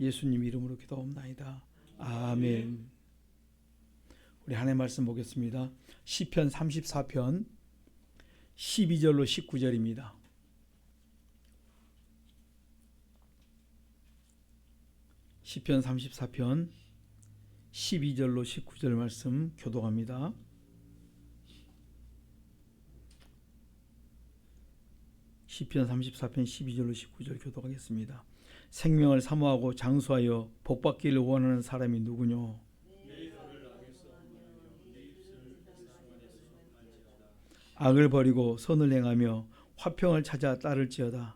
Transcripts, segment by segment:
예수님 이름으로 기도합나이다. 아멘. 우리 하나님의 말씀 보겠습니다. 시편 34편 12절로 19절입니다. 시편 34편 12절로 19절 말씀 교독합니다. 시편 34편 12절로 19절 교독하겠습니다. 생명을 사모하고 장수하여 복받기를 원하는 사람이 누구뇨? 악을 버리고 선을 행하며 화평을 찾아 따를지어다.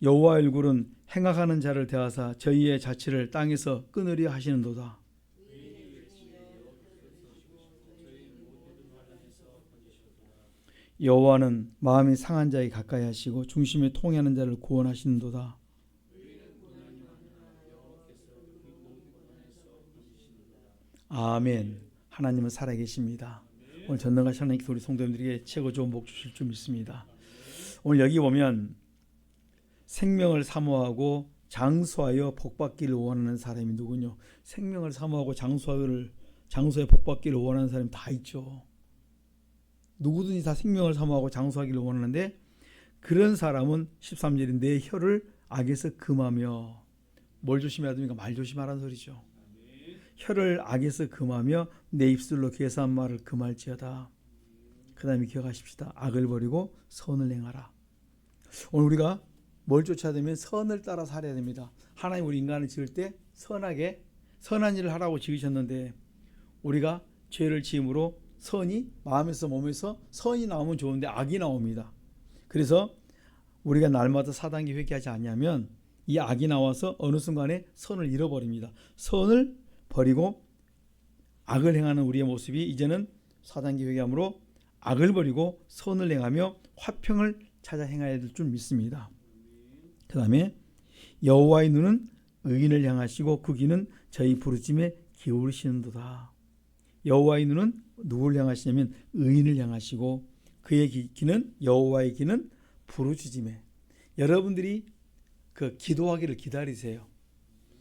여호와의 얼굴은 행악하는 자를 대하사 저희의 자취를 땅에서 끊으려 하시는도다. 여호와는 마음이 상한 자에 가까이 하시고 중심에 통해하는 자를 구원하시는도다. 아멘. 하나님은 살아계십니다. 오늘 전능하신 하나님께서 우리 성도님들에게 최고 좋은 복 주실 줄 믿습니다. 오늘 여기 보면 생명을 사모하고 장수하여 복받기를 원하는 사람이 누구냐? 생명을 사모하고 장수하여 복받기를 원하는 사람이 다 있죠. 누구든지 다 생명을 사모하고 장수하기를 원하는데, 그런 사람은 13절인 내 혀를 악에서 금하며, 뭘 조심해야 됩니까? 말 조심하라는 소리죠. 혀를 악에서 금하며 내 입술로 괴사한 말을 금할지어다. 그 다음에 기억하십시다. 악을 버리고 선을 행하라. 오늘 우리가 뭘 쫓아야 되면 선을 따라 살아야 됩니다. 하나님 우리 인간을 지을 때 선하게 선한 일을 하라고 지으셨는데, 우리가 죄를 지음으로 선이 마음에서 몸에서 선이 나오면 좋은데 악이 나옵니다. 그래서 우리가 날마다 4단계 회개하지 않으면 이 악이 나와서 어느 순간에 선을 잃어버립니다. 선을 버리고 악을 행하는 우리의 모습이 이제는 4단계 회개함으로 악을 버리고 선을 행하며 화평을 찾아 행해야 될 줄 믿습니다. 그 다음에 여호와의 눈은 의인을 향하시고 그 귀는 저희 부르짖음에 기울이시는도다. 여호와의 눈은 누구를 향하시냐면 의인을 향하시고 그의 귀는, 여호와의 귀는 부르짖음에, 여러분들이 그 기도하기를 기다리세요.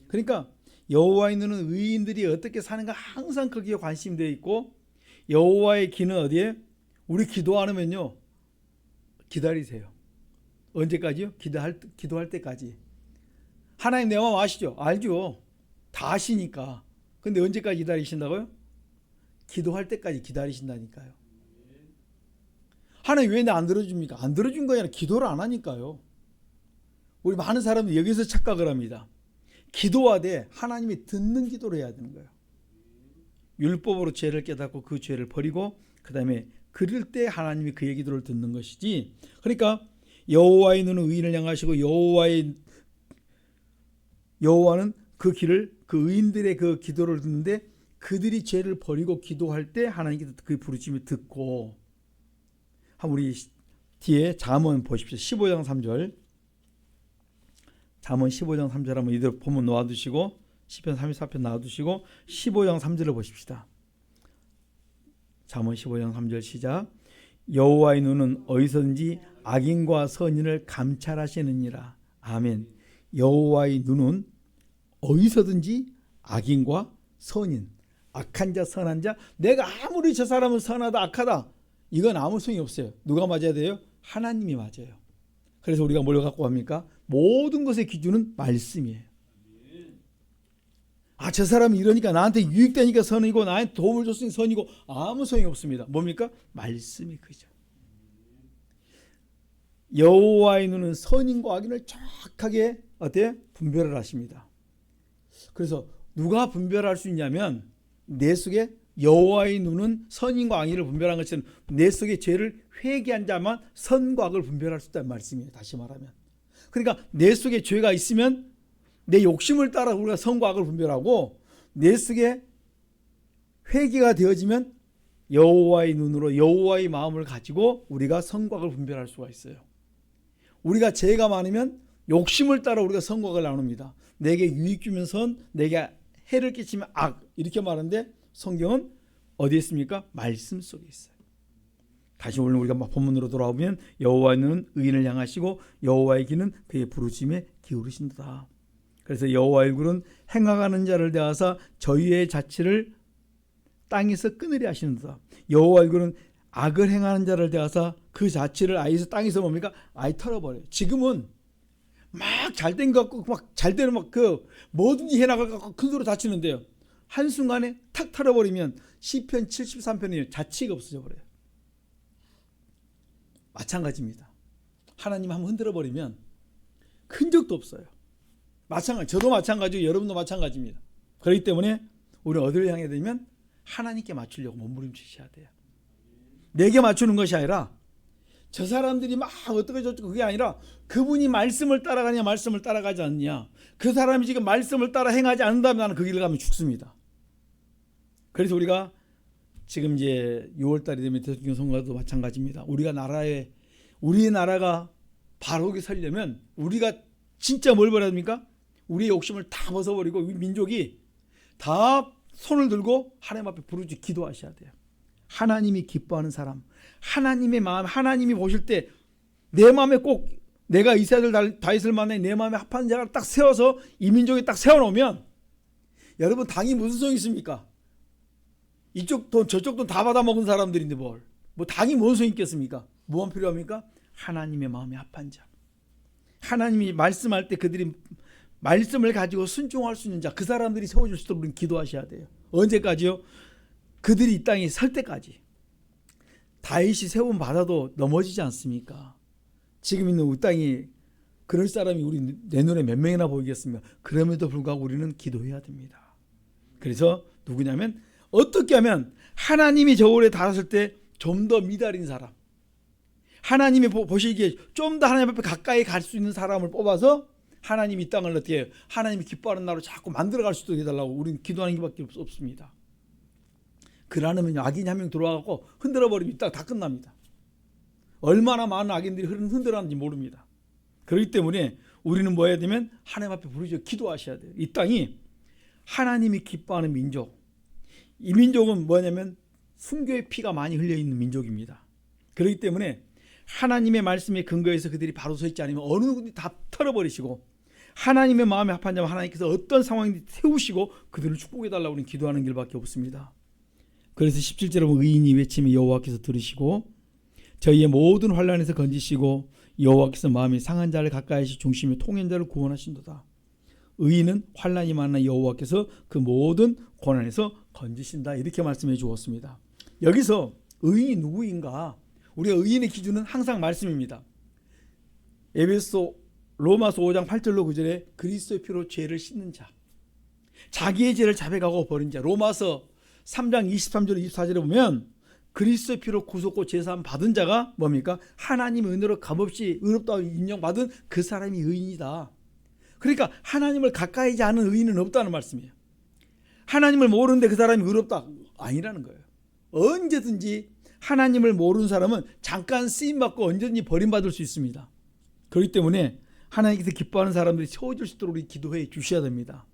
그러니까 여호와의 눈은 의인들이 어떻게 사는가 항상 거기에 관심이 되어 있고, 여호와의 귀는 어디에? 우리 기도 안 하면요 기다리세요. 언제까지요? 기도할 때까지. 하나님 내 마음 아시죠? 알죠. 다 아시니까. 근데 언제까지 기다리신다고요? 기도할 때까지 기다리신다니까요. 하나님 왜 나 안 들어줍니까? 안 들어준 거 아니라 기도를 안 하니까요. 우리 많은 사람들이 여기서 착각을 합니다. 기도하되 하나님이 듣는 기도를 해야 되는 거예요. 율법으로 죄를 깨닫고 그 죄를 버리고 그 다음에 그럴 때 하나님이 그의 기도를 듣는 것이지. 그러니까 여호와의 눈은 의인을 향하시고 여호와는 그 의인들의 그 기도를 듣는데, 그들이 죄를 버리고 기도할 때 하나님께서 그 부르심을 듣고. 우리 뒤에 잠언 보십시오. 15장 3절. 잠언 15장 3절 한번 이대로 보면 놓아두시고, 시편 34편 놔두시고 15장 3절을 보십시다. 잠언 15장 3절 시작. 여호와의 눈은 어디서든지 악인과 선인을 감찰하시느니라. 아멘. 여호와의 눈은 어디서든지 악인과 선인, 악한 자 선한 자, 내가 아무리 저 사람은 선하다 악하다 이건 아무 소용이 없어요. 누가 맞아야 돼요? 하나님이 맞아요. 그래서 우리가 뭘 갖고 합니까? 모든 것의 기준은 말씀이에요. 저 사람이 이러니까 나한테 유익되니까 선이고 나한테 도움을 줬으니 선이고 아무 소용이 없습니다. 뭡니까? 말씀이 그죠. 여호와의 눈은 선인과 악인을 정확하게 분별을 하십니다. 그래서 누가 분별할 수 있냐면, 내 속에 여호와의 눈은 선인과 악인을 분별한 것처럼 내 속에 죄를 회개한 자만 선과 악을 분별할 수 있다는 말씀이에요. 다시 말하면, 그러니까 내 속에 죄가 있으면 내 욕심을 따라 우리가 선과 악을 분별하고, 내 속에 회개가 되어지면 여호와의 눈으로 여호와의 마음을 가지고 우리가 선과 악을 분별할 수가 있어요. 우리가 죄가 많으면 욕심을 따라 우리가 선과 악을 나눕니다. 내게 유익 주면 선, 내게 해를 끼치면 악, 이렇게 말하는데 성경은 어디에 있습니까? 말씀 속에 있어요. 다시 오늘 우리가 본문으로 돌아오면 여호와의 눈은 의인을 향하시고 여호와의 귀는 그의 부르심에 기울이신도다. 그래서 여호와의 얼굴은 행악하는 자를 대하사 저희의 자취를 땅에서 끊으려 하시는도다. 여호와의 얼굴은 악을 행하는 자를 대하사 그 자취를 아예 땅에서 뭡니까? 아예 털어버려요. 지금은 막 잘된 것 같고 막 잘되는 막 그 뭐든지 해나갈 것 같고 큰 소리 다치는데요. 한순간에 탁 털어버리면 시편 73편이 자취가 없어져 버려요. 마찬가지입니다. 하나님 한번 흔들어버리면 큰 적도 없어요. 저도 마찬가지고 여러분도 마찬가지입니다. 그렇기 때문에 우리는 어디를 향해 되면 하나님께 맞추려고 몸부림치셔야 돼요. 내게 맞추는 것이 아니라 저 사람들이 막 어떻게 저쩌고 그게 아니라 그분이 말씀을 따라가냐 말씀을 따라가지 않느냐. 그 사람이 지금 말씀을 따라 행하지 않는다면 나는 그 길을 가면 죽습니다. 그래서 우리가 지금 이제 6월달이 되면 대통령 선거도 마찬가지입니다. 우리의 나라가 바르게 서려면 우리가 진짜 뭘 버려야 됩니까? 우리의 욕심을 다 벗어버리고 우리 민족이 다 손을 들고 하나님 앞에 부르짖어 기도하셔야 돼요. 하나님이 기뻐하는 사람, 하나님의 마음, 하나님이 보실 때 내 마음에 꼭 내가 이스라엘 다윗을 만나 내 마음에 합한 자가 딱 세워서 이 민족에 딱 세워놓으면 여러분 당이 무슨 소용이 있습니까? 이쪽 돈 저쪽 돈 다 받아먹은 사람들인데 뭐 당이 무슨 소용이 있겠습니까? 뭐만 필요합니까? 하나님의 마음에 합한 자. 하나님이 말씀할 때 그들이 말씀을 가지고 순종할 수 있는 자, 그 사람들이 세워질 수 있도록 우리는 기도하셔야 돼요. 언제까지요? 그들이 이 땅에 설 때까지. 다윗이 세움 받아도 넘어지지 않습니까? 지금 있는 우리 땅이 그럴 사람이 우리 내 눈에 몇 명이나 보이겠습니까? 그럼에도 불구하고 우리는 기도해야 됩니다. 그래서 누구냐면 어떻게 하면 하나님이 저 오래 달았을 때 좀 더 미달인 사람, 하나님이 보시기에 좀 더 하나님 앞에 가까이 갈 수 있는 사람을 뽑아서 하나님이 이 땅을 어떻게 해요? 하나님이 기뻐하는 나라로 자꾸 만들어갈 수 있도록 해달라고 우리는 기도하는 것밖에 없습니다. 그러려면 악인이 한 명 들어와서 흔들어버리면 이 땅 다 끝납니다. 얼마나 많은 악인들이 흔들었는지 모릅니다. 그렇기 때문에 우리는 뭐 해야 되면 하나님 앞에 부르짖어 기도하셔야 돼요. 이 땅이 하나님이 기뻐하는 민족, 이 민족은 뭐냐면 순교의 피가 많이 흘려있는 민족입니다. 그렇기 때문에 하나님의 말씀에 근거해서 그들이 바로 서 있지 않으면 어느 누구든지 다 털어버리시고 하나님의 마음에 합한 자면 하나님께서 어떤 상황인지 세우시고 그들을 축복해달라고 우리는 기도하는 길밖에 없습니다. 그래서 17절에 보면 의인이 외치면 여호와께서 들으시고 저희의 모든 환난에서 건지시고 여호와께서 마음이 상한 자를 가까이시 중심에 통한 자를 구원하신도다. 의인은 환난이 많아 여호와께서 그 모든 고난에서 건지신다. 이렇게 말씀해 주었습니다. 여기서 의인이 누구인가? 우리가 의인의 기준은 항상 말씀입니다. 로마서 5장 8절로 9절에 그리스도의 피로 죄를 씻는 자, 자기의 죄를 자백하고 버린 자. 로마서 3장 23절 24절에 보면 그리스도의 피로 구속고 제사함 받은 자가 뭡니까? 하나님의 은혜로 값없이 의롭다고 인정받은 그 사람이 의인이다. 그러니까 하나님을 가까이 하지 않은 의인은 없다는 말씀이에요. 하나님을 모르는데 그 사람이 의롭다? 아니라는 거예요. 언제든지 하나님을 모르는 사람은 잠깐 쓰임받고 언제든지 버림받을 수 있습니다. 그렇기 때문에 하나님께서 기뻐하는 사람들이 세워질 수 있도록 우리 기도해 주셔야 됩니다.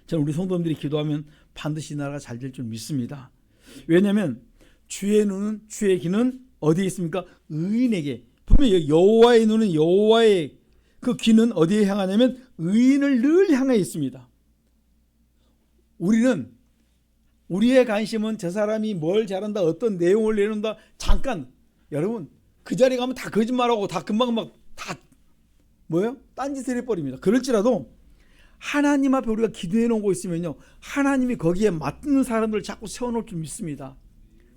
저는 우리 성도님들이 기도하면 반드시 나라가 잘 될 줄 믿습니다. 왜냐하면 주의 눈은, 주의 귀는 어디에 있습니까? 의인에게. 분명히 여호와의 눈은, 여호와의 그 귀는 어디에 향하냐면 의인을 늘 향해 있습니다. 우리는 우리의 관심은 저 사람이 뭘 잘한다, 어떤 내용을 내놓는다. 잠깐 여러분 그 자리에 가면 다 거짓말하고 다 금방 다 뭐예요? 딴짓을 해버립니다. 그럴지라도 하나님 앞에 우리가 기도해 놓고 있으면요, 하나님이 거기에 맞는 사람들을 자꾸 세워놓을 줄 믿습니다.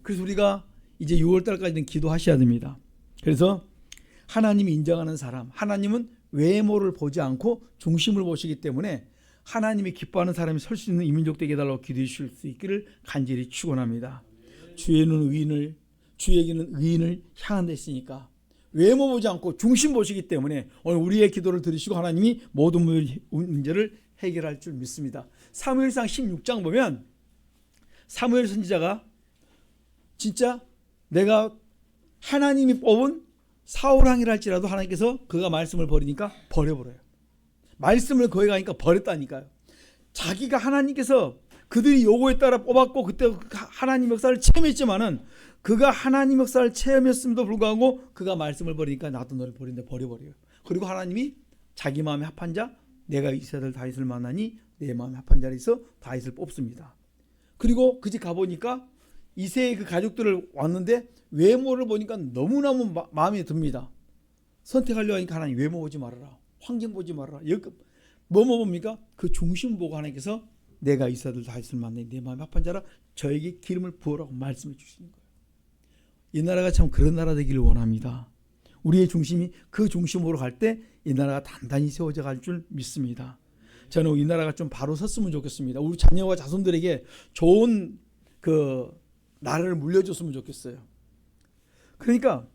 그래서 우리가 이제 6월달까지는 기도하셔야 됩니다. 그래서 하나님이 인정하는 사람, 하나님은 외모를 보지 않고 중심을 보시기 때문에 하나님이 기뻐하는 사람이 설 수 있는 이민족 되게 해달라고 기도해 주실 수 있기를 간절히 축원합니다. 주의 눈은 의인을, 주에게는 의인을 향한 데 있으니까 외모 보지 않고 중심 보시기 때문에 오늘 우리의 기도를 들으시고 하나님이 모든 문제를 해결할 줄 믿습니다. 사무엘상 16장 보면 사무엘 선지자가 진짜 내가 하나님이 뽑은 사울왕이라 할지라도 하나님께서 그가 말씀을 버리니까 버려버려요. 말씀을 거기 가니까 버렸다니까요. 자기가 하나님께서 그들이 요구에 따라 뽑았고 그때 하나님 역사를 체험했지만은 그가 하나님 역사를 체험했음에도 불구하고 그가 말씀을 버리니까 나도 너를 버린다 버려버려요. 그리고 하나님이 자기 마음에 합한 자 내가 이세들 다윗을 만나니 내 마음에 합한 자리에서 다윗을 뽑습니다. 그리고 그 집 가보니까 이세의 그 가족들을 왔는데 외모를 보니까 너무너무 마음에 듭니다. 선택하려고 하니까 하나님 외모 보지 말아라. 환경 보지 말아라. 뭐뭐 봅니까? 그 중심 보고 하나님께서 내가 이세들 다윗을 만나니 내 마음에 합한 자라 저에게 기름을 부으라고 말씀해 주시는 거예요. 이 나라가 참 그런 나라 되기를 원합니다. 우리의 중심이 그 중심으로 갈 때 이 나라가 단단히 세워져 갈 줄 믿습니다. 저는 이 나라가 좀 바로 섰으면 좋겠습니다. 우리 자녀와 자손들에게 좋은 그 나라를 물려줬으면 좋겠어요. 그러니까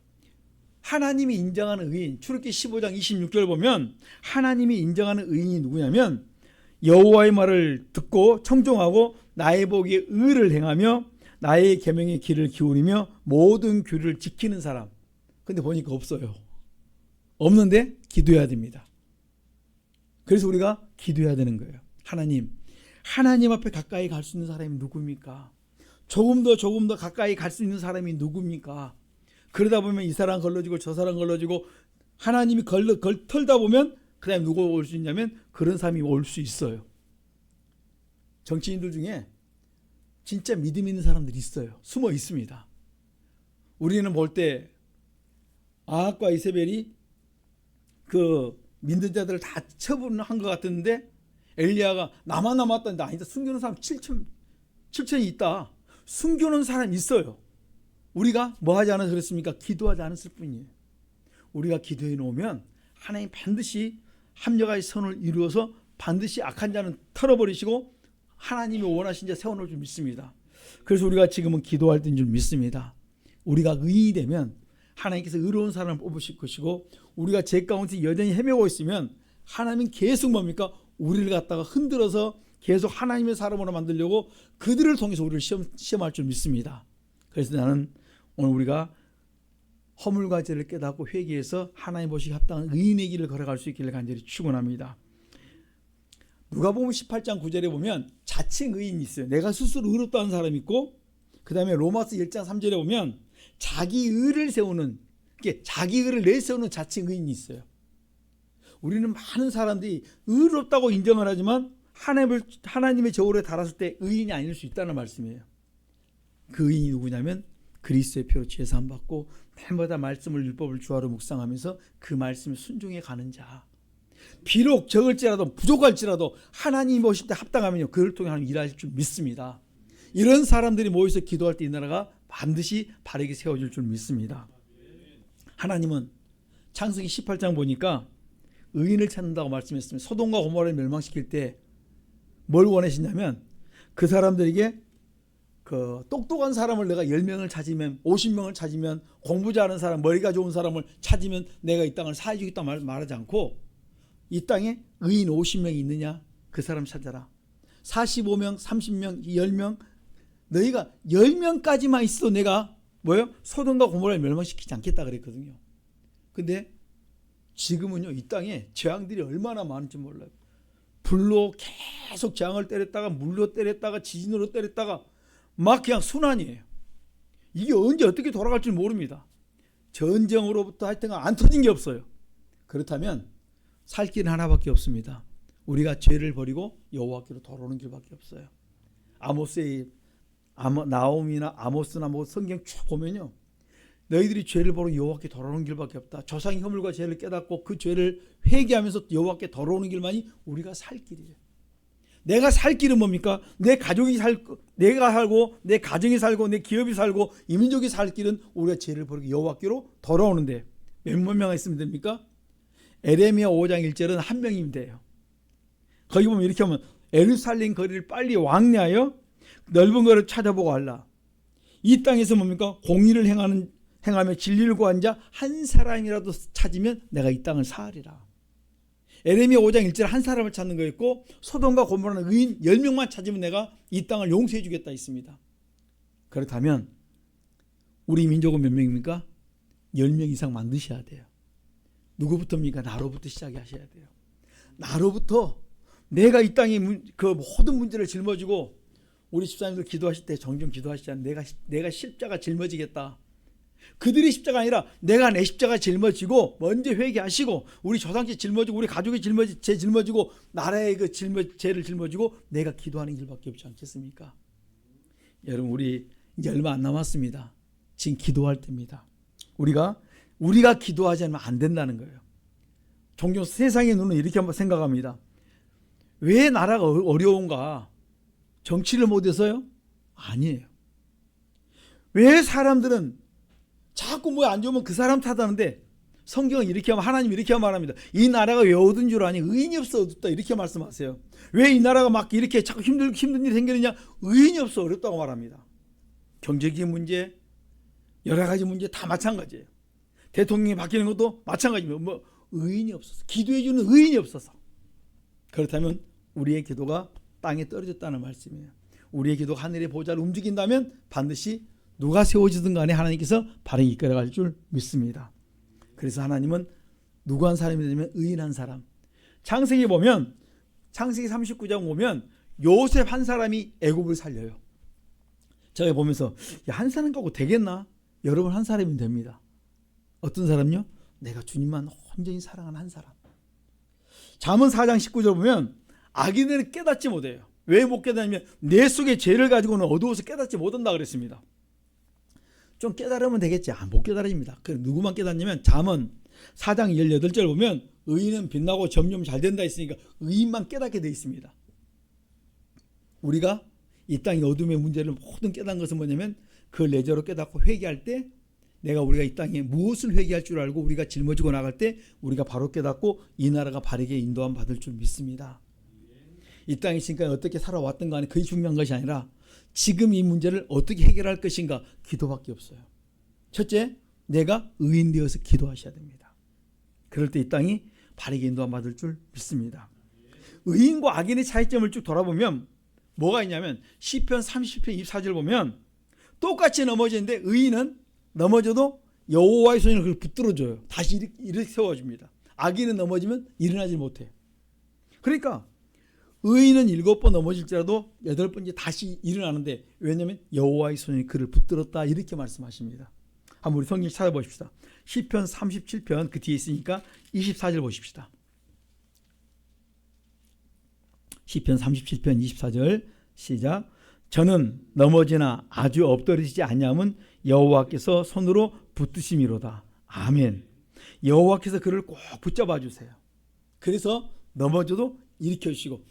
하나님이 인정하는 의인, 출애굽기 15장 26절 보면 하나님이 인정하는 의인이 누구냐면 여호와의 말을 듣고 청종하고 나의 보기에 의를 행하며 나의 계명의 귀를 기울이며 모든 규를 지키는 사람. 근데 보니까 없어요. 없는데 기도해야 됩니다. 그래서 우리가 기도해야 되는 거예요. 하나님 앞에 가까이 갈 수 있는 사람이 누굽니까? 조금 더 가까이 갈 수 있는 사람이 누굽니까? 그러다 보면 이 사람 걸러지고 저 사람 걸러지고 하나님이 털다 보면 그 다음에 누가 올 수 있냐면 그런 사람이 올 수 있어요. 정치인들 중에 진짜 믿음 있는 사람들이 있어요. 숨어 있습니다. 우리는 볼 때 아합과 이세벨이 그 믿는 자들을 다 처분한 것 같았는데 엘리야가 나만 남았다는데 아니다. 숨겨놓은 사람 7천이 있다. 숨겨놓은 사람이 있어요. 우리가 뭐 하지 않아서 그랬습니까? 기도하지 않았을 뿐이에요. 우리가 기도해 놓으면 하나님 반드시 합력의 선을 이루어서 반드시 악한 자는 털어버리시고 하나님이 원하신 자 세워놓을 줄 믿습니다. 그래서 우리가 지금은 기도할 때인 줄 믿습니다. 우리가 의인이 되면 하나님께서 의로운 사람을 뽑으실 것이고 우리가 죄 가운데 여전히 헤매고 있으면 하나님은 계속 뭡니까? 우리를 갖다가 흔들어서 계속 하나님의 사람으로 만들려고 그들을 통해서 우리를 시험할 줄 믿습니다. 그래서 나는 오늘 우리가 허물과 죄를 깨닫고 회개해서 하나님 보시기에 합당한 의인의 길을 걸어갈 수 있기를 간절히 축원합니다. 누가복음 18장 9절에 보면 자칭 의인이 있어요. 내가 스스로 의롭다는 사람이 있고 그 다음에 로마서 1장 3절에 보면 자기 의를 세우는 자기 의를 내세우는 자칭 의인이 있어요. 우리는 많은 사람들이 의롭다고 인정을 하지만 하나님의 저울에 달았을 때 의인이 아닐 수 있다는 말씀이에요. 그 의인이 누구냐면 그리스도의 피로 제사함 받고 날마다 말씀을 율법을 주하로 묵상하면서 그 말씀에 순종해 가는 자. 비록 적을지라도 부족할지라도 하나님 보실 때 합당하면요 그를 통해 하나님 일하실 줄 믿습니다. 이런 사람들이 모여서 기도할 때 이 나라가 반드시 바르게 세워질 줄 믿습니다. 하나님은 창세기 18장 보니까 의인을 찾는다고 말씀했습니다. 소돔과 고모라를 멸망시킬 때 뭘 원하시냐면 그 사람들에게 그 똑똑한 사람을 내가 10명을 찾으면 50명을 찾으면 공부 잘하는 사람 머리가 좋은 사람을 찾으면 내가 이 땅을 사해주겠다 말하지 않고 이 땅에 의인 50명이 있느냐 그 사람 찾아라. 45명 30명 10명 너희가 10명까지만 있어도 내가 소돔과 고모라를 멸망시키지 않겠다 그랬거든요. 근데 지금은요 이 땅에 재앙들이 얼마나 많은지 몰라요. 불로 계속 재앙을 때렸다가 물로 때렸다가 지진으로 때렸다가 막 그냥 순환이에요. 이게 언제 어떻게 돌아갈지 모릅니다. 전쟁으로부터 하여튼 안 터진 게 없어요. 그렇다면 살 길은 하나밖에 없습니다. 우리가 죄를 버리고 여호와께로 돌아오는 길밖에 없어요. 나홈이나 아모스나 뭐 성경 쭉 보면요. 너희들이 죄를 버리고 여호와께 돌아오는 길밖에 없다. 조상의 허물과 죄를 깨닫고 그 죄를 회개하면서 여호와께 돌아오는 길만이 우리가 살 길이에요. 내가 살 길은 뭡니까? 내가 살고 내 가정이 살고 내 기업이 살고 이 민족이 살 길은 우리가 죄를 버리고 여호와께로 돌아오는데 몇만 명 있으면 됩니까? 에레미야 5장 1절은 한 명이면 돼요. 거기 보면 이렇게 하면 예루살렘 거리를 빨리 왕래하여 넓은 거를 찾아보고 하라. 이 땅에서 뭡니까? 공의를 행하며 진리를 구한 자 한 사람이라도 찾으면 내가 이 땅을 사하리라. 에레미야 5장 1절 한 사람을 찾는 거였고 소돔과 고모라는 의인 10명만 찾으면 내가 이 땅을 용서해 주겠다 있습니다. 그렇다면 우리 민족은 몇 명입니까? 10명 이상 만드셔야 돼요. 누구부터입니까? 나로부터 시작하셔야 돼요. 나로부터 내가 이 땅에 그 모든 문제를 짊어지고 우리 집사님들 기도하실 때 종종 기도하시잖아요. 내가 십자가 짊어지겠다. 그들이 십자가 아니라 내가 내 십자가 짊어지고 먼저 회개하시고 우리 조상제 짊어지고 우리 가족의 제 짊어지고 나라의 그 죄를 짊어지고 내가 기도하는 길밖에 없지 않겠습니까? 여러분 우리 이제 얼마 안 남았습니다. 지금 기도할 때입니다. 우리가 기도하지 않으면 안 된다는 거예요. 종종 세상의 눈은 이렇게 한번 생각합니다. 왜 나라가 어려운가? 정치를 못해서요? 아니에요. 왜 사람들은 자꾸 뭐에 안 좋으면 그 사람 탓하는데 성경은 이렇게 하면 하나님 이렇게 말합니다. 이 나라가 왜 얻은 줄 아니? 의인이 없어 어둡다 이렇게 말씀하세요. 왜 이 나라가 막 이렇게 자꾸 힘든 일이 생기느냐? 의인이 없어 어렵다고 말합니다. 경제적인 문제, 여러 가지 문제 다 마찬가지예요. 대통령이 바뀌는 것도 마찬가지입니다. 의인이 없어서, 기도해 주는 의인이 없어서. 그렇다면 우리의 기도가 땅에 떨어졌다는 말씀이에요. 우리의 기도가 하늘의 보좌를 움직인다면 반드시 누가 세워지든 간에 하나님께서 바르게 이끌어갈 줄 믿습니다. 그래서 하나님은 누구한 사람이 되면 의인한 사람. 창세기 39장 보면 요셉 한 사람이 애굽을 살려요. 제가 보면서 한 사람 갖고 되겠나? 여러분 한 사람이면 됩니다. 어떤 사람요? 내가 주님만 온전히 사랑하는 한 사람. 잠언 4장 19절 보면 악인들은 깨닫지 못해요. 왜 못 깨닫냐면 내 속에 죄를 가지고는 어두워서 깨닫지 못한다 그랬습니다. 좀 깨달으면 되겠지. 못 깨달아집니다. 누구만 깨닫냐면 잠언 4장 18절 보면 의인은 빛나고 점점 잘 된다 했으니까 의인만 깨닫게 되어 있습니다. 우리가 이 땅의 어둠의 문제를 모든 깨닫는 것은 뭐냐면 그 내재로 깨닫고 회개할 때 우리가 이 땅에 무엇을 회개할 줄 알고 우리가 짊어지고 나갈 때 우리가 바로 깨닫고 이 나라가 바르게 인도함 받을 줄 믿습니다. 이 땅에 지금까지 어떻게 살아왔던 간에 그게 중요한 것이 아니라 지금 이 문제를 어떻게 해결할 것인가 기도밖에 없어요. 첫째, 내가 의인 되어서 기도하셔야 됩니다. 그럴 때 이 땅이 바르게 인도함 받을 줄 믿습니다. 의인과 악인의 차이점을 쭉 돌아보면 뭐가 있냐면 시편 30편 24절 보면 똑같이 넘어지는데 의인은 넘어져도 여호와의 손이 그걸 붙들어줘요. 다시 이렇게 세워줍니다. 악인은 넘어지면 일어나지 못해요. 그러니까 의인은 7번 넘어질지라도 8번째 다시 일어나는데 왜냐하면 여호와의 손이 그를 붙들었다 이렇게 말씀하십니다. 한번 우리 성경 찾아보십시다. 시편 37편 그 뒤에 있으니까 24절 보십시다. 시편 37편 24절 시작. 저는 넘어지나 아주 엎드러지지 아니함은 여호와께서 손으로 붙드심이로다. 아멘. 여호와께서 그를 꼭 붙잡아 주세요. 그래서 넘어져도 일으켜 주시고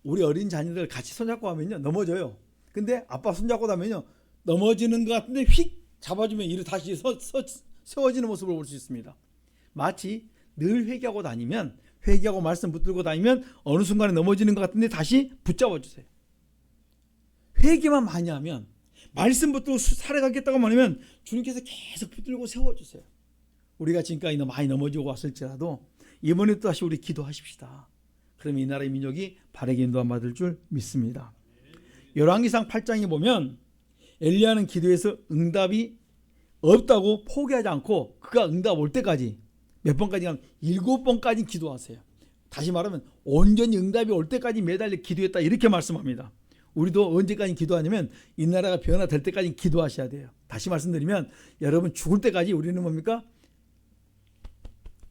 우리 어린 자녀들 같이 손잡고 하면요 넘어져요. 근데 아빠 손잡고 하면요 넘어지는 것 같은데 휙 잡아주면 이를 다시 세워지는 모습을 볼 수 있습니다. 마치 늘 회개하고 다니면 회개하고 말씀 붙들고 다니면 어느 순간에 넘어지는 것 같은데 다시 붙잡아 주세요. 회개만 많이 하면 말씀 붙들고 살아가겠다고 하면 주님께서 계속 붙들고 세워주세요. 우리가 지금까지 많이 넘어지고 왔을지라도 이번에 또 다시 우리 기도하십시다. 그러면 이 나라의 민족이 바르게 인도함 받을 줄 믿습니다. 열왕기상 8장에 보면 엘리야는 기도해서 응답이 없다고 포기하지 않고 그가 응답 올 때까지 몇 번까지 하면 7번까지 기도하세요. 다시 말하면 온전히 응답이 올 때까지 매달려 기도했다 이렇게 말씀합니다. 우리도 언제까지 기도하냐면 이 나라가 변화될 때까지 기도하셔야 돼요. 다시 말씀드리면 여러분 죽을 때까지 우리는 뭡니까?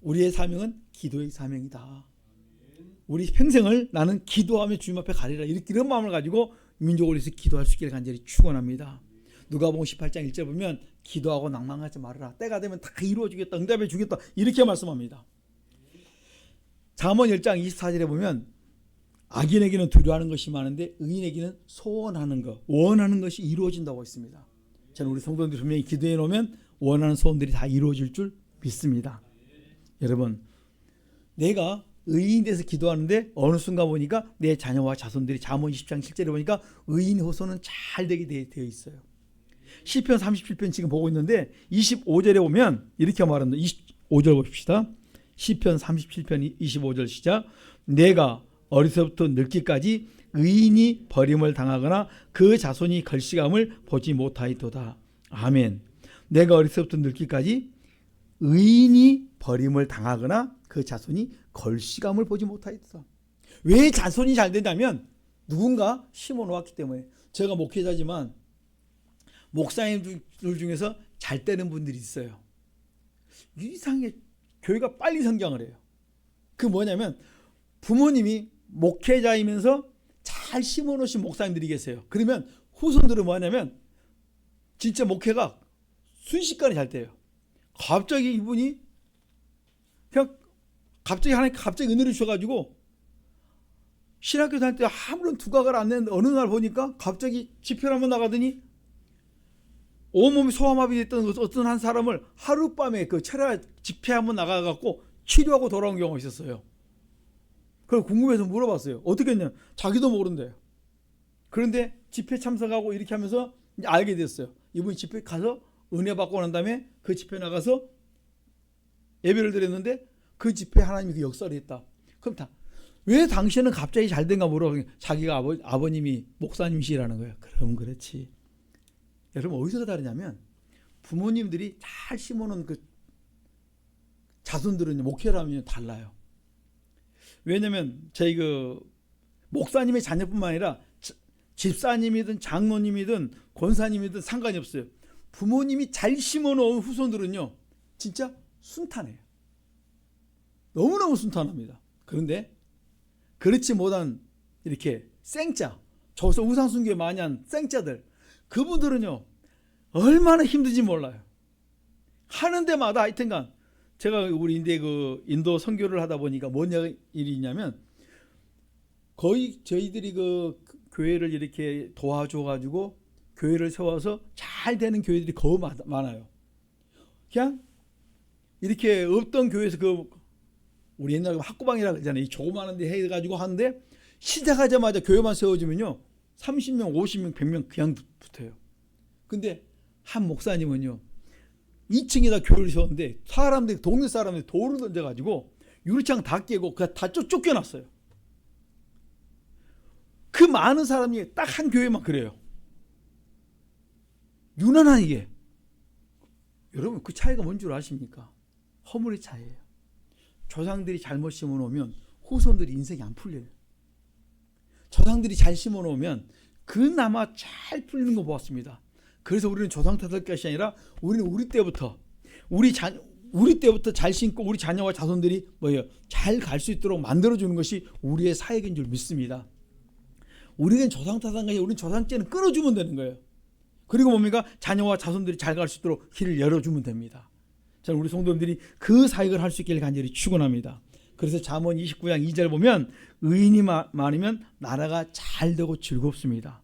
우리의 사명은 기도의 사명이다. 우리 평생을 나는 기도하며 주님 앞에 가리라 이런 마음을 가지고 민족을 위해서 기도할 수 있기를 간절히 축원합니다. 누가복음 18장 1절 보면 기도하고 낭망하지 말아라. 때가 되면 다 이루어지겠다. 응답해 주겠다. 이렇게 말씀합니다. 잠언 10장 24절에 보면 악인에게는 두려워하는 것이 많은데 의인에게는 소원하는 것, 원하는 것이 이루어진다고 했습니다. 저는 우리 성도들이 분명히 기도해 놓으면 원하는 소원들이 다 이루어질 줄 믿습니다. 여러분, 내가 의인이 돼서 기도하는데 어느 순간 보니까 내 자녀와 자손들이 잠언 20장 7절에 보니까 의인의 호소는 잘 되게 되어 있어요. 시편 37편 지금 보고 있는데 25절에 보면 이렇게 말합니다. 25절 봅시다. 시편 37편 25절 시작. 내가 어리서부터 늙기까지 의인이 버림을 당하거나 그 자손이 걸시감을 보지 못하였도다. 아멘. 내가 어리서부터 늙기까지 의인이 버림을 당하거나 그 자손이 걸시감을 보지 못하였다. 왜 자손이 잘 되냐면 누군가 심어 놓았기 때문에 제가 목회자지만 목사님들 중에서 잘 되는 분들이 있어요. 이상하게 교회가 빨리 성장을 해요. 그 뭐냐면 부모님이 목회자이면서 잘 심어놓으신 목사님들이 계세요. 그러면 후손들은 뭐냐면 진짜 목회가 순식간에 잘 돼요. 갑자기 이분이 그냥 갑자기 하나님 갑자기 은혜를 주셔가지고 신학교 다닐 때 아무런 두각을 안 냈는데 어느 날 보니까 갑자기 집회를 한번 나가더니 온몸이 소아마비 됐던 어떤 한 사람을 하룻밤에 그 철야 집회 한번 나가갖고 치료하고 돌아온 경우가 있었어요. 그래서 궁금해서 물어봤어요. 어떻게 했냐? 자기도 모른대요. 그런데 집회 참석하고 이렇게 하면서 이제 알게 됐어요. 이분이 집회 가서 은혜 받고 난 다음에 그 집회 나가서 예배를 드렸는데 그 집회 하나님이 그 역사를 했다. 그럼 왜 당신은 갑자기 잘 된가 물어보면 자기가 아버님이 목사님이시라는 거예요. 그럼 그렇지. 여러분 어디서 다르냐면 부모님들이 잘 심어놓은 그 자손들은 목회를 하면 달라요. 왜냐면 저희 그 목사님의 자녀뿐만 아니라 집사님이든 장로님이든 권사님이든 상관이 없어요. 부모님이 잘 심어놓은 후손들은요 진짜 순탄해요. 너무너무 순탄합니다. 그런데 그렇지 못한 이렇게 생짜, 저서 우상숭배 많이 한 생짜들, 그분들은요 얼마나 힘든지 몰라요. 하는 데마다 하여튼간 제가 우리 인도 선교를 하다 보니까 뭔 일이 있냐면 거의 저희들이 그 교회를 이렇게 도와줘 가지고 교회를 세워서 잘 되는 교회들이 거의 많아요. 그냥 이렇게 없던 교회에서 그 우리 옛날에 학구방이라고 그러잖아요. 이 조그마한 데 해가지고 하는데 시작하자마자 교회만 세워주면요 30명, 50명, 100명 그냥 붙어요. 근데 한 목사님은요 2층에다 교회를 세웠는데 사람들이 동네 사람들이 돌을 던져가지고 유리창 다 깨고 그냥 다 쫓겨났어요. 그 많은 사람이 딱 한 교회만 그래요. 유난한 이게 여러분 그 차이가 뭔 줄 아십니까? 허물의 차이예요. 조상들이 잘못 심어놓으면 후손들이 인생이 안 풀려요. 조상들이 잘 심어놓으면 그나마 잘 풀리는 거 보았습니다. 그래서 우리는 조상 탓할 것이 아니라 우리는 우리 때부터 잘 심고 우리 자녀와 자손들이 잘 갈 수 있도록 만들어주는 것이 우리의 사역인 줄 믿습니다. 우리는 조상 탓한 것이 우리는 조상죄는 끊어주면 되는 거예요. 그리고 뭡니까? 자녀와 자손들이 잘 갈 수 있도록 길을 열어주면 됩니다. 저는 우리 성도님들이 그 사역을 할 수 있기를 간절히 축원합니다. 그래서 잠언 29장 2절 보면 의인이 많으면 나라가 잘 되고 즐겁습니다.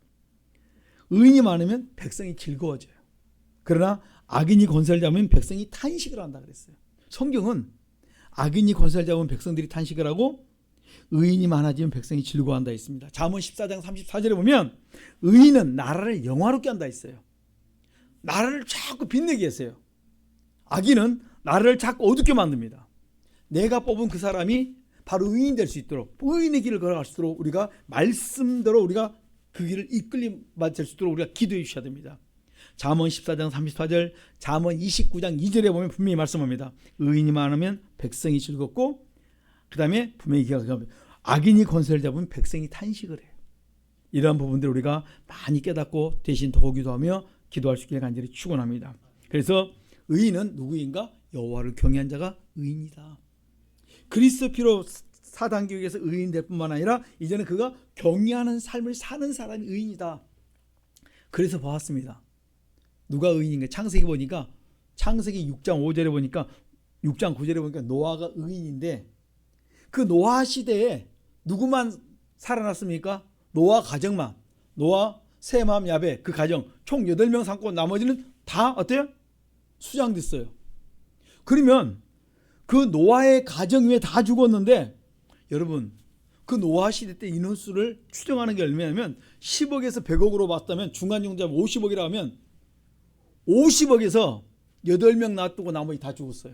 의인이 많으면 백성이 즐거워져요. 그러나 악인이 권세를 잡으면 백성이 탄식을 한다 그랬어요. 성경은 악인이 권세를 잡으면 백성들이 탄식을 하고 의인이 많아지면 백성이 즐거워한다 했습니다. 잠언 14장 34절에 보면 의인은 나라를 영화롭게 한다 했어요. 나라를 자꾸 빛내게 했어요. 악인은 나라를 자꾸 어둡게 만듭니다. 내가 뽑은 그 사람이 바로 의인 될 수 있도록 의인의 길을 걸어갈 수 있도록 우리가 말씀대로 우리가 그 길을 이끌림 받을 수 있도록 우리가 기도해 주셔야 됩니다. 잠언 14장 34절, 잠언 29장 2절에 보면 분명히 말씀합니다. 의인이 많으면 백성이 즐겁고 그 다음에 분명히 악인이 권세를 잡으면 백성이 탄식을 해요. 이러한 부분들 우리가 많이 깨닫고 대신 도우기도 하며 기도할 수 있기를 간절히 축원합니다. 그래서 의인은 누구인가? 여호와를 경외한 자가 의인이다. 그리스도 피로 사단교육에서 의인 될 뿐만 아니라 이제는 그가 경외하는 삶을 사는 사람이 의인이다. 그래서 보았습니다. 누가 의인인가? 창세기 보니까 창세기 6장 5절에 보니까 6장 9절에 보니까 노아가 의인인데 그 노아 시대에 누구만 살아났습니까? 노아 가정만. 노아, 셈함, 야벳 그 가정 총 8명 삼고 나머지는 다 어때요? 수장됐어요. 그러면 그 노아의 가정 위에 다 죽었는데 여러분 그 노아 시대 때 인원수를 추정하는 게 얼마냐면 10억에서 100억으로 봤다면 중간용자 50억이라 하면 50억에서 8명 놔두고 나머지 다 죽었어요.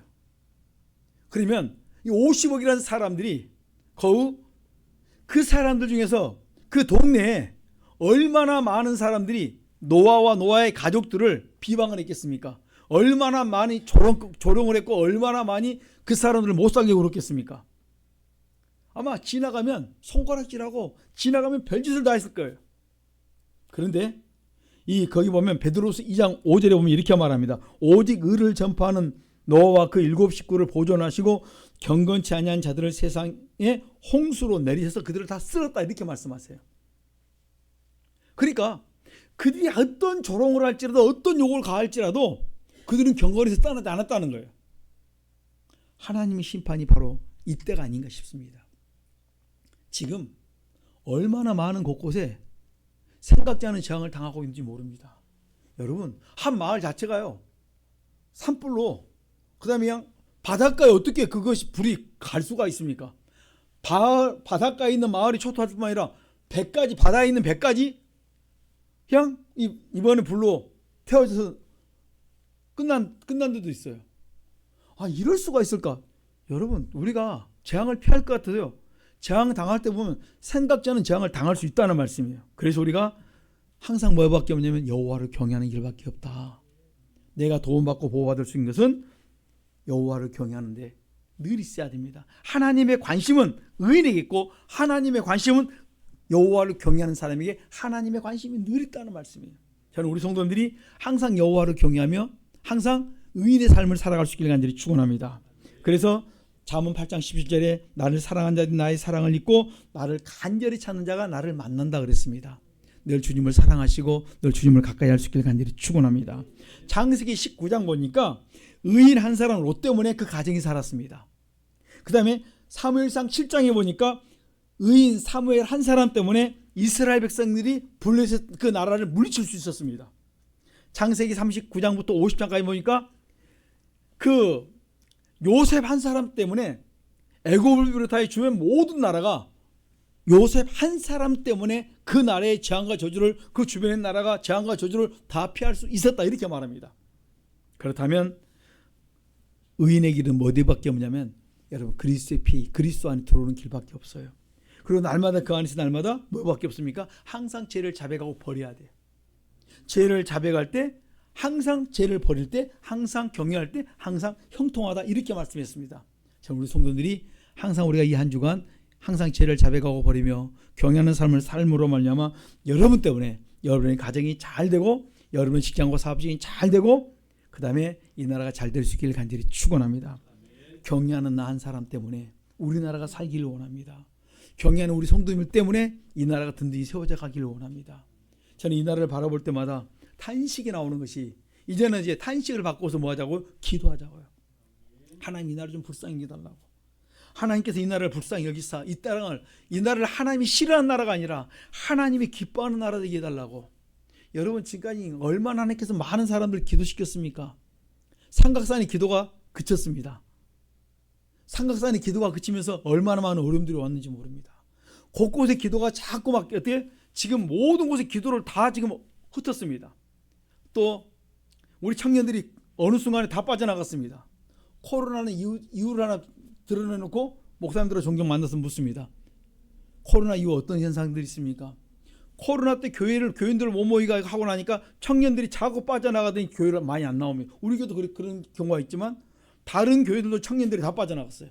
그러면 이 50억이라는 사람들이 거의 그 사람들 중에서 그 동네에 얼마나 많은 사람들이 노아와 노아의 가족들을 비방을 했겠습니까? 얼마나 많이 조롱을 했고 얼마나 많이 그 사람들을 못 살게 그렇겠습니까? 아마 지나가면 손가락질하고 지나가면 별짓을 다 했을 거예요. 그런데 거기 보면 베드로서 2장 5절에 보면 이렇게 말합니다. 오직 의를 전파하는 노아와 그 7 식구를 보존하시고 경건치 아니한 자들을 세상에 홍수로 내리셔서 그들을 다 쓸었다 이렇게 말씀하세요. 그러니까 그들이 어떤 조롱을 할지라도 어떤 욕을 가할지라도 그들은 경건에서 떠나지 않았다는 거예요. 하나님의 심판이 바로 이때가 아닌가 싶습니다. 지금 얼마나 많은 곳곳에 생각지 않은 재앙을 당하고 있는지 모릅니다. 여러분, 한 마을 자체가요, 산불로, 그 다음에 그냥 바닷가에 어떻게 그것이 불이 갈 수가 있습니까? 바닷가에 있는 마을이 초토할 뿐만 아니라 배까지, 바다에 있는 배까지 그냥 이번에 불로 태워져서 끝난 데도 있어요. 이럴 수가 있을까? 여러분, 우리가 재앙을 피할 것 같아서요, 재앙 당할 때 보면 생각지 않은 재앙을 당할 수 있다는 말씀이에요. 그래서 우리가 항상 뭐밖에 없냐면 여호와를 경외하는 길밖에 없다. 내가 도움받고 보호받을 수 있는 것은 여호와를 경외하는데 늘 있어야 됩니다. 하나님의 관심은 의인에게 있고 하나님의 관심은 여호와를 경외하는 사람에게 하나님의 관심이 늘 있다는 말씀이에요. 저는 우리 성도님들이 항상 여호와를 경외하며 항상 의인의 삶을 살아갈 수 있기를 간절히 축원합니다. 그래서 잠언 8장 17절에 나를 사랑한 자들이 나의 사랑을 잊고 나를 간절히 찾는 자가 나를 만난다 그랬습니다. 늘 주님을 사랑하시고 늘 주님을 가까이 할 수 있기를 간절히 축원합니다. 창세기 19장 보니까 의인 한 사람 롯 때문에 그 가정이 살았습니다. 그 다음에 사무엘상 7장에 보니까 의인 사무엘 한 사람 때문에 이스라엘 백성들이 블레셋 그 나라를 물리칠 수 있었습니다. 창세기 39장부터 50장까지 보니까 그 요셉 한 사람 때문에 애굽을 비롯하여 주변 모든 나라가 요셉 한 사람 때문에 그 나라의 재앙과 저주를, 그 주변의 나라가 재앙과 저주를 다 피할 수 있었다 이렇게 말합니다. 그렇다면 의인의 길은 어디밖에 없냐면 여러분 그리스도의 피, 그리스도 안에 들어오는 길밖에 없어요. 그리고 날마다 그 안에서 날마다 뭐밖에 없습니까? 항상 죄를 자백하고 버려야 돼요. 죄를 자백할 때, 항상 죄를 버릴 때, 항상 경외할 때, 항상 형통하다 이렇게 말씀했습니다. 자, 우리 성도들이 항상 우리가 이 한 주간 항상 죄를 자백하고 버리며 경외하는 삶으로 말미암아 여러분 때문에 여러분의 가정이 잘 되고 여러분의 직장과 사업이 잘 되고 그 다음에 이 나라가 잘 될 수 있기를 간절히 축원합니다. 경외하는 나 한 사람 때문에 우리나라가 살기를 원합니다. 경외하는 우리 성도님들 때문에 이 나라가 든든히 세워져 가기를 원합니다. 저는 이 나라를 바라볼 때마다 탄식이 나오는 것이, 이제는 이제 탄식을 바꿔서 뭐 하자고요? 기도하자고요. 하나님 이 나라를 좀 불쌍히 여겨달라고. 하나님께서 이 나라를 불쌍히 여기사 이 나라를 하나님이 싫어하는 나라가 아니라 하나님이 기뻐하는 나라 되게 해달라고. 여러분, 지금까지 얼마나 하나님께서 많은 사람들 기도시켰습니까? 삼각산의 기도가 그쳤습니다. 삼각산의 기도가 그치면서 얼마나 많은 어려움들이 왔는지 모릅니다. 곳곳에 기도가 자꾸 막 어떻게 지금 모든 곳에 기도를 다 지금 흩었습니다. 또 우리 청년들이 어느 순간에 다 빠져나갔습니다. 코로나는 이유를 하나 드러내놓고 목사님들을 종종 만나서 묻습니다. 코로나 이후 어떤 현상들이 있습니까? 코로나 때 교인들을 못 모이게 하고 나니까 청년들이 자꾸 빠져나가더니 교회를 많이 안 나옵니다. 우리 교회도 그런 경우가 있지만 다른 교회들도 청년들이 다 빠져나갔어요.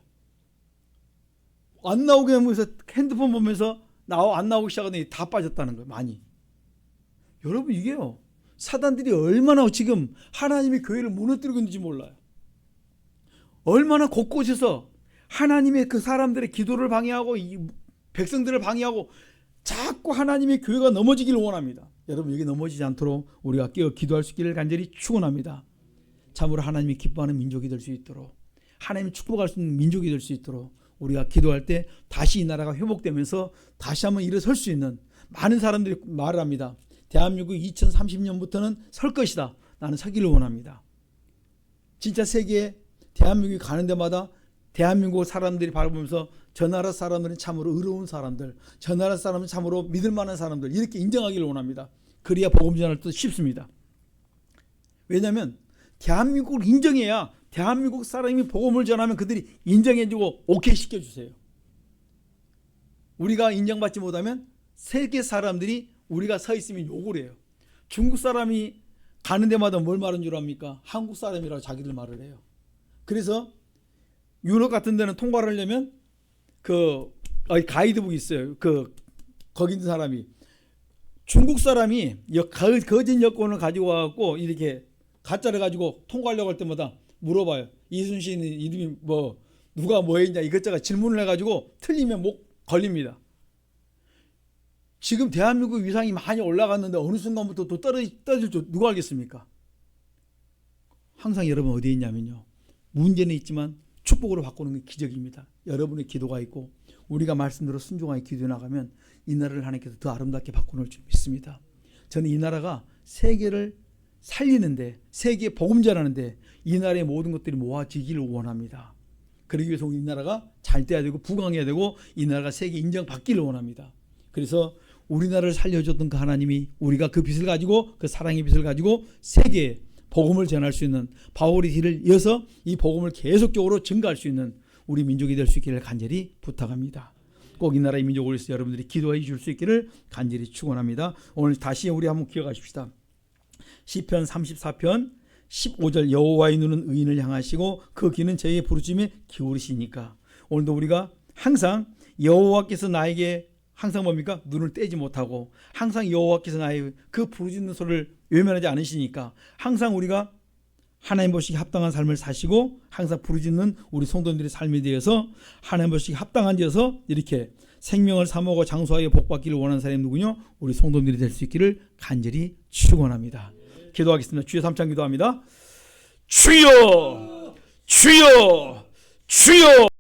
안 나오게 하면서 핸드폰 보면서 안 나오기 시작하더니 다 빠졌다는 거예요. 많이. 여러분, 이게요, 사단들이 얼마나 지금 하나님의 교회를 무너뜨리고 있는지 몰라요. 얼마나 곳곳에서 하나님의 그 사람들의 기도를 방해하고 이 백성들을 방해하고 자꾸 하나님의 교회가 넘어지기를 원합니다. 여러분, 여기 넘어지지 않도록 우리가 깨어 기도할 수 있기를 간절히 축원합니다. 참으로 하나님이 기뻐하는 민족이 될 수 있도록, 하나님이 축복할 수 있는 민족이 될 수 있도록 우리가 기도할 때 다시 이 나라가 회복되면서 다시 한번 일어설 수 있는, 많은 사람들이 말을 합니다. 대한민국 2030년부터는 설 것이다. 나는 서기를 원합니다. 진짜 세계에 대한민국이 가는 데마다 대한민국 사람들이 바라보면서 저 나라 사람들은 참으로 의로운 사람들, 저 나라 사람은 참으로 믿을 만한 사람들, 이렇게 인정하기를 원합니다. 그래야 복음 전할 때 쉽습니다. 왜냐하면 대한민국을 인정해야 대한민국 사람이 복음을 전하면 그들이 인정해주고 오케이 시켜주세요. 우리가 인정받지 못하면 세계 사람들이 우리가 서 있으면 욕을 해요. 중국 사람이 가는 데마다 뭘 말하는 줄 압니까? 한국 사람이라고 자기들 말을 해요. 그래서 유럽 같은 데는 통과를 하려면 그 가이드북이 있어요. 거기 있는 사람이 중국 사람이 거짓 여권을 가지고 와갖고 이렇게 가짜를 가지고 통과하려고 할 때마다 물어봐요. 이순신 이름이 뭐 누가 뭐 했냐 이것저것 질문을 해가지고 틀리면 목 걸립니다. 지금 대한민국 위상이 많이 올라갔는데 어느 순간부터 또 떨어질 줄 누가 알겠습니까? 항상 여러분 어디에 있냐면요. 문제는 있지만 축복으로 바꾸는 게 기적입니다. 여러분의 기도가 있고 우리가 말씀대로 순종하게 기도해 나가면 이 나라를 하나님께서 더 아름답게 바꾸는 줄 믿습니다. 저는 이 나라가 세계를 살리는데 세계 복음 전하는데 이 나라의 모든 것들이 모아지기를 원합니다. 그러기 위해서 이 나라가 잘 돼야 되고 부강해야 되고 이 나라가 세계 인정받기를 원합니다. 그래서 우리나라를 살려줬던 그 하나님이 우리가 그 빛을 가지고 그 사랑의 빛을 가지고 세계에 복음을 전할 수 있는 바울의 뒤를 이어서 이 복음을 계속적으로 증가할 수 있는 우리 민족이 될 수 있기를 간절히 부탁합니다. 꼭 이 나라의 민족을 위해서 여러분들이 기도해 줄 수 있기를 간절히 축원합니다. 오늘 다시 우리 한번 기억하십시다. 시편 34편 15절 여호와의 눈은 의인을 향하시고 그 귀는 저희의 부르짖음에 기울이시니까. 오늘도 우리가 항상 여호와께서 나에게 항상 뭡니까? 눈을 떼지 못하고 항상 여호와께서 나의 그 부르짖는 소리를 외면하지 않으시니까 항상 우리가 하나님 보시기에 합당한 삶을 사시고 항상 부르짖는 우리 성도님들의 삶에 대해서 하나님 보시기에 합당한 데서 이렇게 생명을 사모하고 장수하여 복받기를 원하는 사람이 누구냐? 우리 성도님들이 될 수 있기를 간절히 축원합니다. 기도하겠습니다. 주여 삼창 기도합니다. 주여 주여 주여